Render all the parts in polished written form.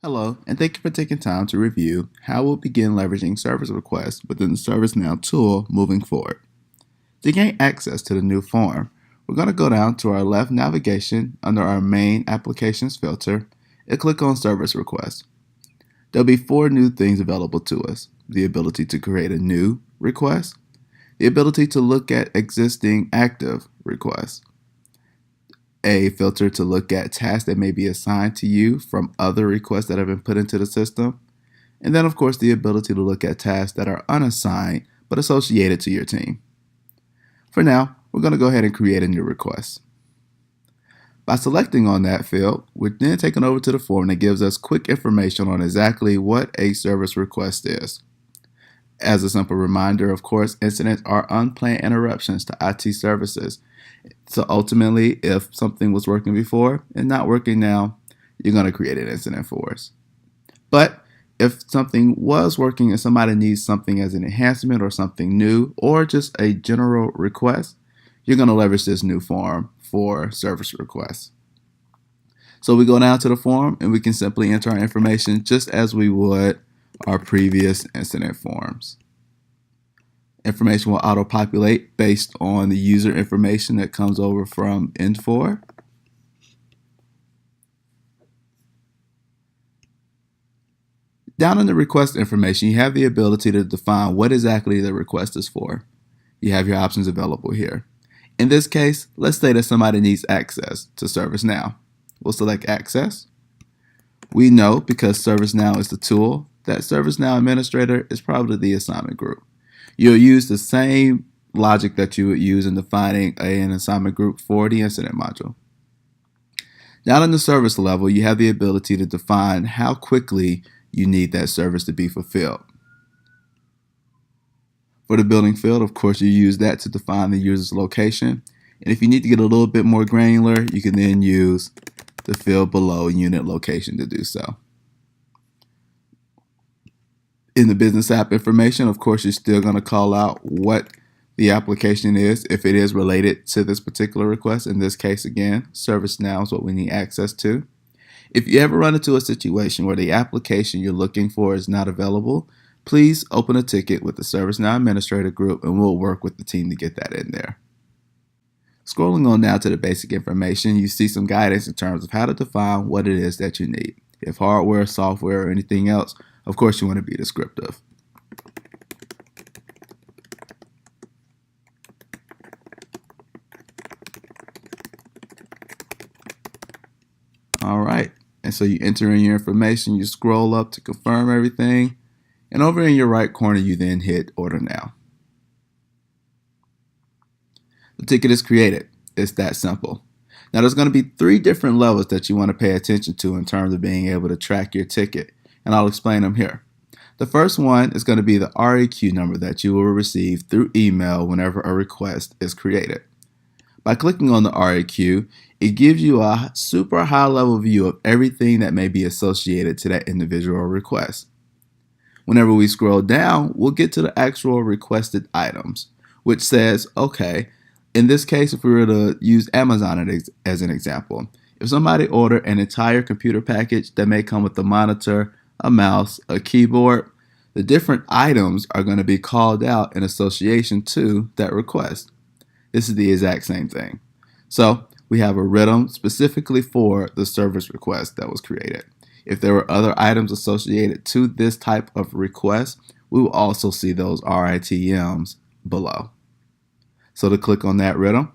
Hello, and thank you for taking time to review how we'll begin leveraging service requests within the ServiceNow tool moving forward. To gain access to the new form, we're going to go down to our left navigation under our main applications filter and click on service requests. There'll be four new things available to us: the ability to create a new request, the ability to look at existing active requests, a filter to look at tasks that may be assigned to you from other requests that have been put into the system, and then, of course, the ability to look at tasks that are unassigned but associated to your team. For now, we're going to go ahead and create a new request. By selecting on that field, we're then taken over to the form that gives us quick information on exactly what a service request is. As a simple reminder, of course, incidents are unplanned interruptions to IT services. So ultimately, if something was working before and not working now, you're going to create an incident for us. But if something was working and somebody needs something as an enhancement or something new or just a general request, you're going to leverage this new form for service requests. So we go down to the form and we can simply enter our information just as we would our previous incident forms. Information will auto-populate based on the user information that comes over from Infor. Down in the request information, you have the ability to define what exactly the request is for. You have your options available here. In this case, let's say that somebody needs access to ServiceNow. We'll select Access. We know, because ServiceNow is the tool, that ServiceNow Administrator is probably the assignment group. You'll use the same logic that you would use in defining an assignment group for the incident module. Down in the service level, you have the ability to define how quickly you need that service to be fulfilled. For the building field, of course, you use that to define the user's location. And if you need to get a little bit more granular, you can then use the field below unit location to do so. In the business app information, of course, you're still going to call out what the application is if it is related to this particular request. In this case, again, ServiceNow is what we need access to. If you ever run into a situation where the application you're looking for is not available, please open a ticket with the ServiceNow Administrator group and we'll work with the team to get that in there. Scrolling on down to the basic information, you see some guidance in terms of how to define what it is that you need. If hardware, software, or anything else, of course you want to be descriptive. All right, and so you enter in your information, you scroll up to confirm everything, and over in your right corner you then hit Order Now. The ticket is created. It's that simple. Now there's going to be three different levels that you want to pay attention to in terms of being able to track your ticket, and I'll explain them here. The first one is going to be the REQ number that you will receive through email whenever a request is created. By clicking on the REQ, it gives you a super high level view of everything that may be associated to that individual request. Whenever we scroll down, we'll get to the actual requested items, which says, okay, in this case, if we were to use Amazon as an example, if somebody ordered an entire computer package that may come with a monitor, a mouse, a keyboard, the different items are going to be called out in association to that request. This is the exact same thing. So we have a rhythm specifically for the service request that was created. If there were other items associated to this type of request, we will also see those RITMs below. So to click on that rhythm,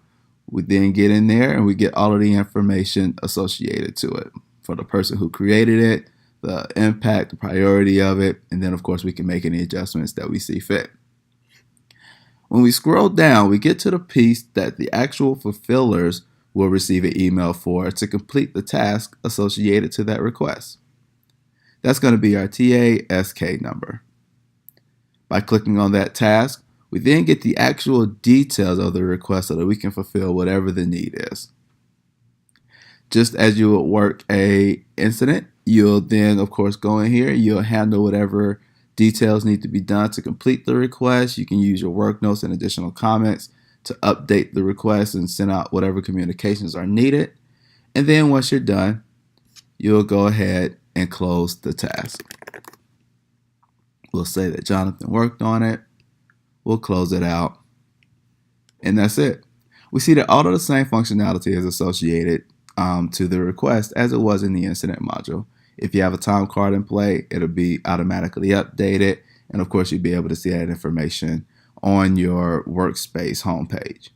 we then get in there and we get all of the information associated to it for the person who created it, the impact, the priority of it, and then of course we can make any adjustments that we see fit. When we scroll down, we get to the piece that the actual fulfillers will receive an email for to complete the task associated to that request. That's going to be our TASK number. By clicking on that task, we then get the actual details of the request so that we can fulfill whatever the need is. Just as you would work a incident, you'll then, of course, go in here, you'll handle whatever details need to be done to complete the request. You can use your work notes and additional comments to update the request and send out whatever communications are needed. And then once you're done, you'll go ahead and close the task. We'll say that Jonathan worked on it. We'll close it out. And that's it. We see that all of the same functionality is associated to the request as it was in the incident module. If you have a time card in play, it'll be automatically updated. And of course, you'll be able to see that information on your workspace homepage.